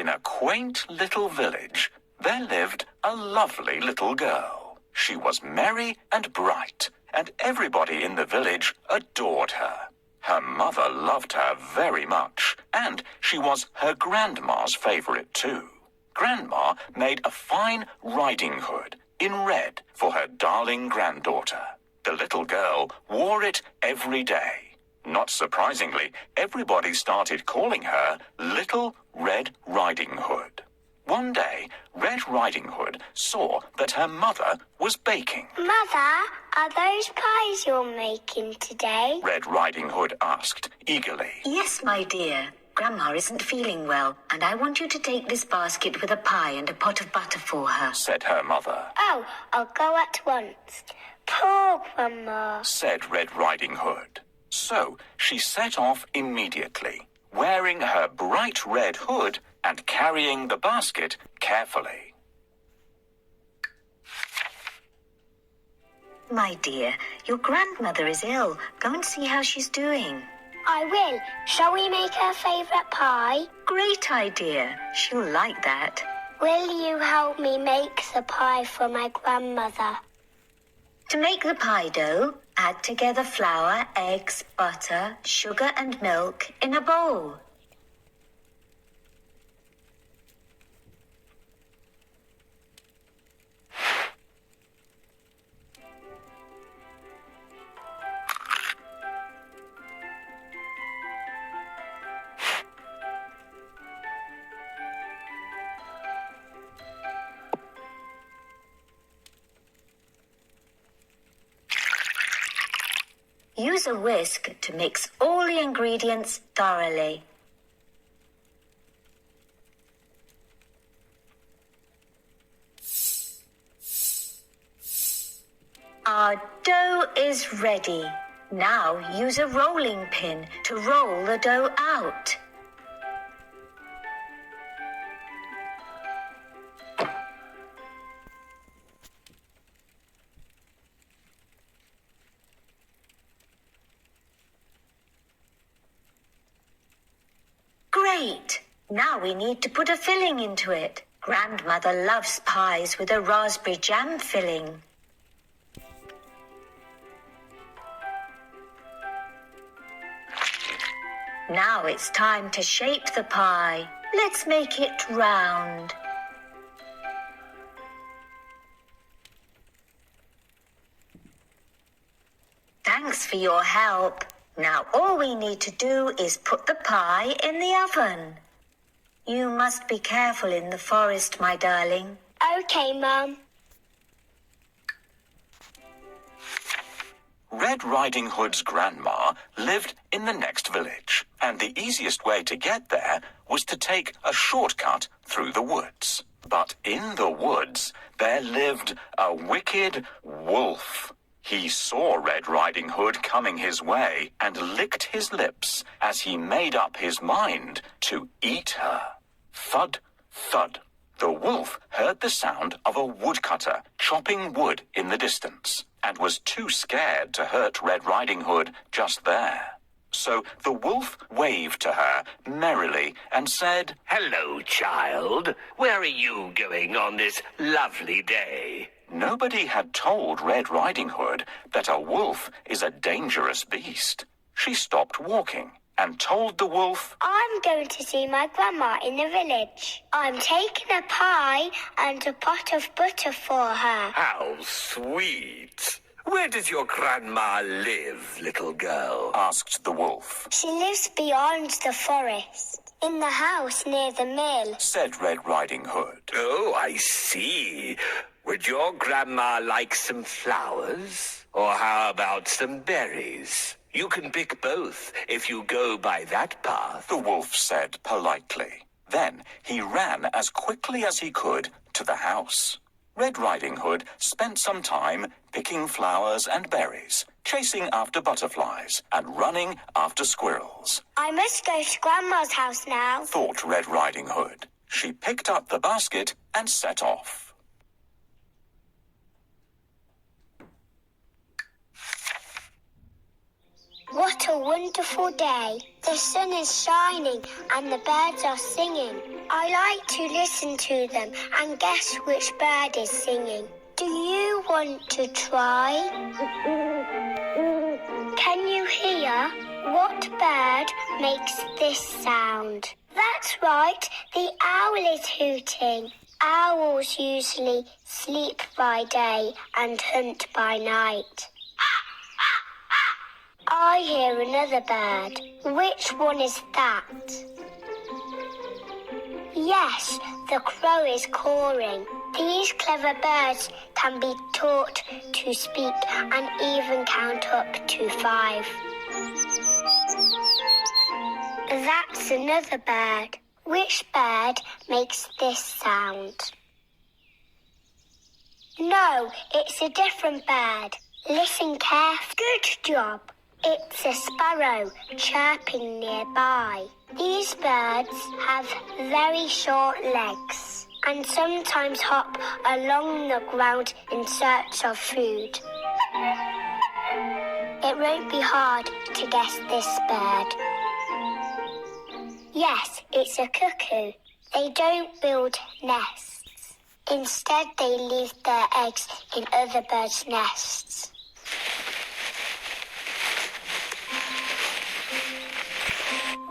in a quaint little village, there lived a lovely little girl. She was merry and bright, and everybody in the village adored her. Her mother loved her very much, and she was her grandma's favorite too. Grandma made a fine riding hood in red for her darling granddaughter. The little girl wore it every day. Not surprisingly, everybody started calling her Little Red Riding Hood. One day, Red Riding Hood saw that her mother was baking. Mother, are those pies you're making today? Red Riding Hood asked eagerly. Yes, my dear. Grandma isn't feeling well, and I want you to take this basket with a pie and a pot of butter for her, said her mother. Oh, I'll go at once. Poor Grandma, said Red Riding Hood. So she set off immediately, wearing her bright red hood and carrying the basket carefully. My dear, your grandmother is ill. Go and see how she's doing. I will. Shall we make her favourite pie? Great idea. She'll like that. Will you help me make the pie for my grandmother? To make the pie dough, add together flour, eggs, butter, sugar and milk in a bowl. Use a whisk to mix all the ingredients thoroughly. Our dough is ready. Now use a rolling pin to roll the dough out. Great! Now we need to put a filling into it. Grandmother loves pies with a raspberry jam filling. Now it's time to shape the pie. Let's make it round. Thanks for your help. Now all we need to do is put the pie in the oven. You must be careful in the forest, my darling. Okay, Mum. Red Riding Hood's grandma lived in the next village, and the easiest way to get there was to take a shortcut through the woods. But in the woods, there lived a wicked wolf. He saw Red Riding Hood coming his way and licked his lips as he made up his mind to eat her. Thud, thud. The wolf heard the sound of a woodcutter chopping wood in the distance and was too scared to hurt Red Riding Hood just there. So the wolf waved to her merrily and said, "Hello, child. Where are you going on this lovely day?" Nobody had told Red Riding Hood that a wolf is a dangerous beast. She stopped walking and told the wolf, I'm going to see my grandma in the village. I'm taking a pie and a pot of butter for her. How sweet. Where does your grandma live, little girl? asked the wolf. She lives beyond the forest, in the house near the mill, said Red Riding Hood. Oh, I see. Would your grandma like some flowers? Or how about some berries? You can pick both if you go by that path, the wolf said politely. Then he ran as quickly as he could to the house. Red Riding Hood spent some time picking flowers and berries, chasing after butterflies, and running after squirrels. I must go to Grandma's house now, thought Red Riding Hood. She picked up the basket and set off. What a a wonderful day. The sun is shining and the birds are singing. I like to listen to them and guess which bird is singing. Do you want to try? Can you hear? What bird makes this sound? That's right, the owl is hooting. Owls usually sleep by day and hunt by night. I hear another bird. Which one is that? Yes, the crow is cawing. These clever birds can be taught to speak and even count up to 5. That's another bird. Which bird makes this sound? No, it's a different bird. Listen carefully. Good job. It's a sparrow chirping nearby. These birds have very short legs and sometimes hop along the ground in search of food. It won't be hard to guess this bird. Yes, it's a cuckoo. They don't build nests. Instead, they leave their eggs in other birds' nests.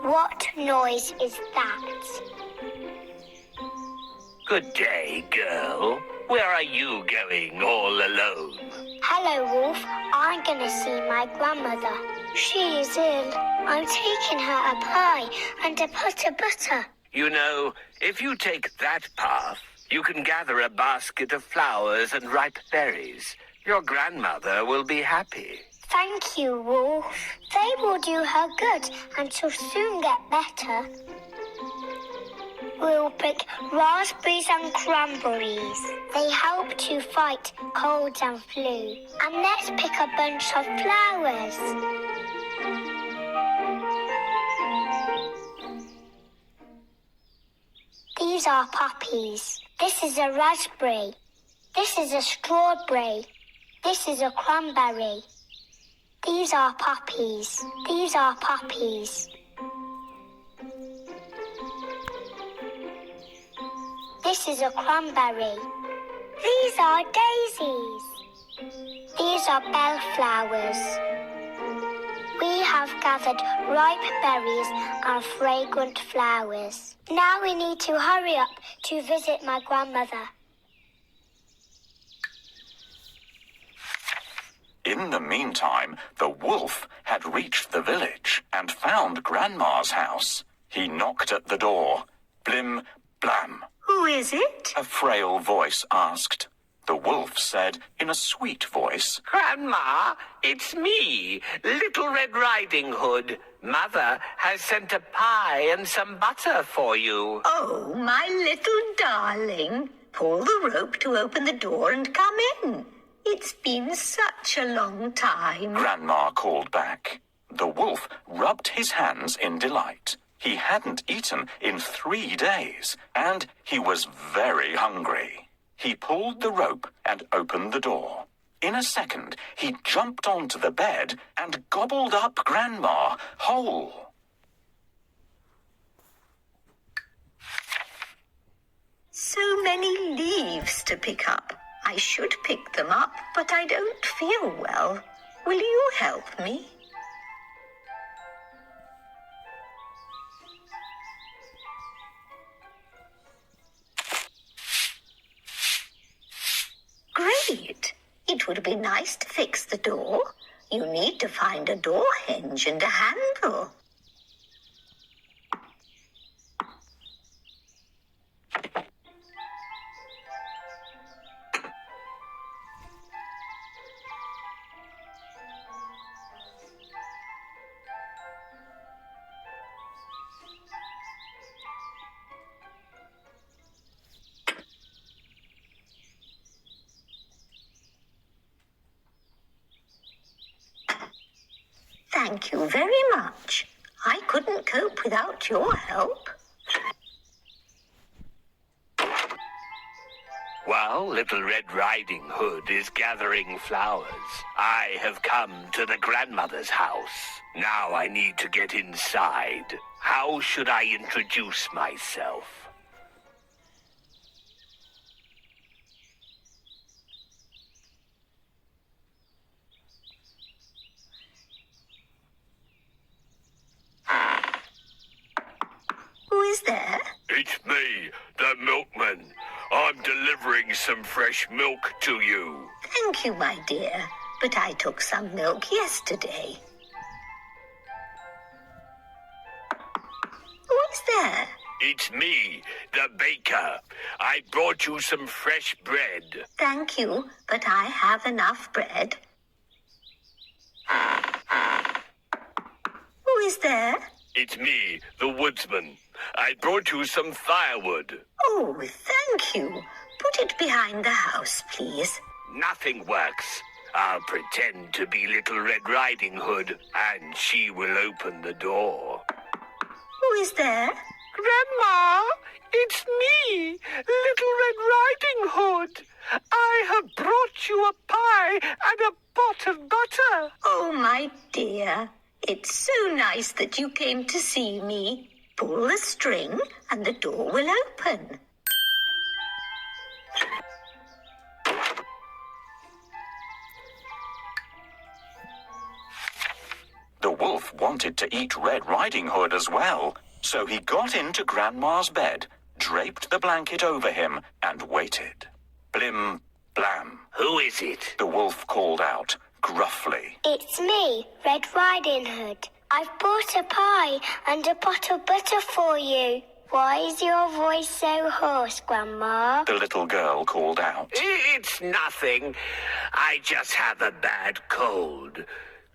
What noise is that? Good day, girl. Where are you going all alone? Hello, Wolf. I'm going to see my grandmother. She is ill. I'm taking her a pie and a pot of butter. You know, if you take that path, you can gather a basket of flowers and ripe berries. Your grandmother will be happy. Thank you, Wolf. They will do her good and she'll soon get better. We'll pick raspberries and cranberries. They help to fight colds and flu. And let's pick a bunch of flowers. These are poppies. This is a raspberry. This is a strawberry. This is a cranberry. These are poppies. These are poppies. This is a cranberry. These are daisies. These are bellflowers. We have gathered ripe berries and fragrant flowers. Now we need to hurry up to visit my grandmother. In the meantime, the wolf had reached the village and found Grandma's house. He knocked at the door. Blim, blam. Who is it? A frail voice asked. The wolf said in a sweet voice, Grandma, it's me, Little Red Riding Hood. Mother has sent a pie and some butter for you. Oh, my little darling. Pull the rope to open the door and come in. It's been such a long time. Grandma called back. The wolf rubbed his hands in delight. He hadn't eaten in 3 days, and he was very hungry. He pulled the rope and opened the door. In a second, he jumped onto the bed and gobbled up Grandma whole. So many leaves to pick up. I should pick them up, but I don't feel well. Will you help me? Great! It would be nice to fix the door. You need to find a door hinge and a handle. Thank you very much. I couldn't cope without your help. While Little Red Riding Hood is gathering flowers, I have come to the grandmother's house. Now I need to get inside. How should I introduce myself? Who is there? It's me, the milkman. I'm delivering some fresh milk to you. Thank you, my dear, but I took some milk yesterday. Who is there? It's me, the baker. I brought you some fresh bread. Thank you, but I have enough bread. Who is there? It's me, the woodsman. I brought you some firewood. Oh, thank you. Put it behind the house, please. Nothing works. I'll pretend to be Little Red Riding Hood, and she will open the door. Who is there? Grandma, it's me, Little Red Riding Hood. I have brought you a pie and a pot of butter. Oh, my dear. It's so nice that you came to see me. Pull the string and the door will open. The wolf wanted to eat Red Riding Hood as well, so he got into Grandma's bed, draped the blanket over him, and waited. Blim, blam. Who is it? The wolf called out, gruffly. It's me, Red Riding Hood. I've brought a pie and a pot of butter for you. Why is your voice so hoarse, Grandma? The little girl called out. It's nothing. I just have a bad cold.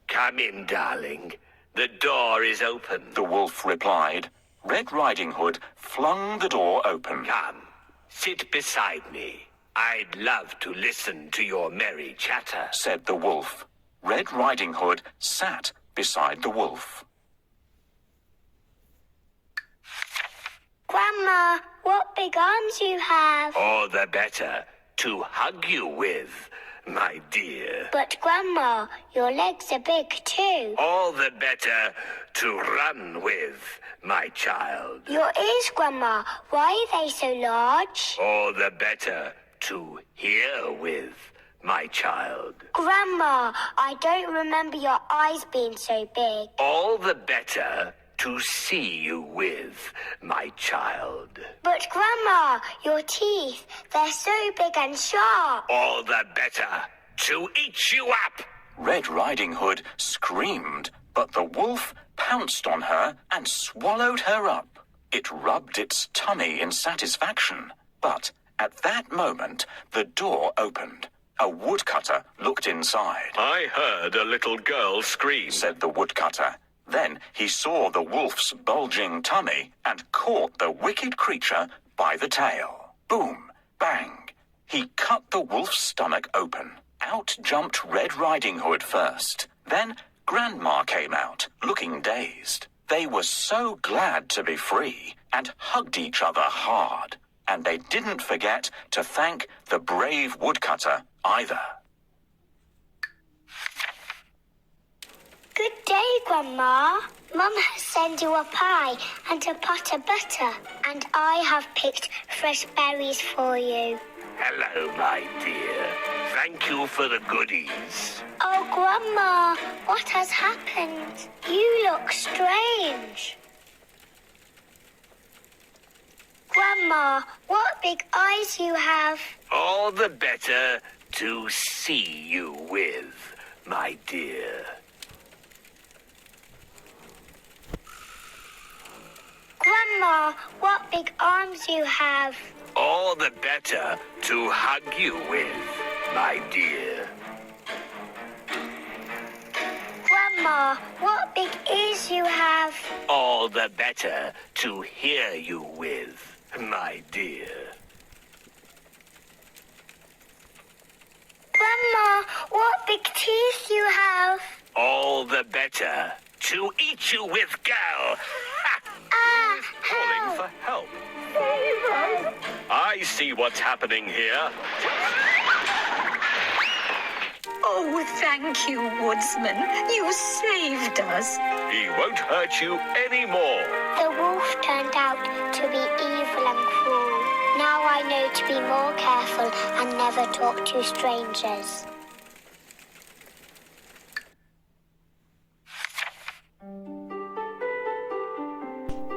Come in, darling. The door is open. The wolf replied. Red Riding Hood flung the door open. Come, sit beside me. I'd love to listen to your merry chatter, said the wolf. Red Riding Hood sat beside the wolf. Grandma, what big arms you have. All the better to hug you with, my dear. But Grandma, your legs are big too. All the better to run with, my child. Your ears, Grandma, why are they so large? All the better to hear with, my child. Grandma, I don't remember your eyes being so big. All the better to see you with, my child. But Grandma, your teeth, they're so big and sharp. All the better to eat you up. Red Riding Hood screamed, but the wolf pounced on her and swallowed her up. It rubbed its tummy in satisfaction, but at that moment the door opened. A woodcutter looked inside. I heard a little girl scream, said the woodcutter. Then he saw the wolf's bulging tummy and caught the wicked creature by the tail. Boom, bang. He cut the wolf's stomach open. Out jumped Red Riding Hood first. Then Grandma came out, looking dazed. They were so glad to be free and hugged each other hard. And they didn't forget to thank the brave woodcutter either. Good day, Grandma. Mum has sent you a pie and a pot of butter, and I have picked fresh berries for you. Hello, my dear. Thank you for the goodies. Oh, Grandma, what has happened? You look strange. Grandma, what big eyes you have. All the better to see you with, my dear. Grandma, what big arms you have. All the better to hug you with, my dear. Grandma, what big ears you have. All the better to hear you with, my dear. Grandma, what big teeth you have. All the better to eat you with, girl. Calling for help. Save us! I see what's happening here. Oh, thank you, Woodsman. You saved us. He won't hurt you anymore. The wolf turned out to be evil and cruel. Now I know to be more careful and never talk to strangers.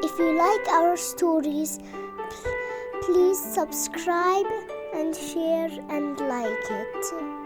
If you like our stories, please subscribe and share and like it.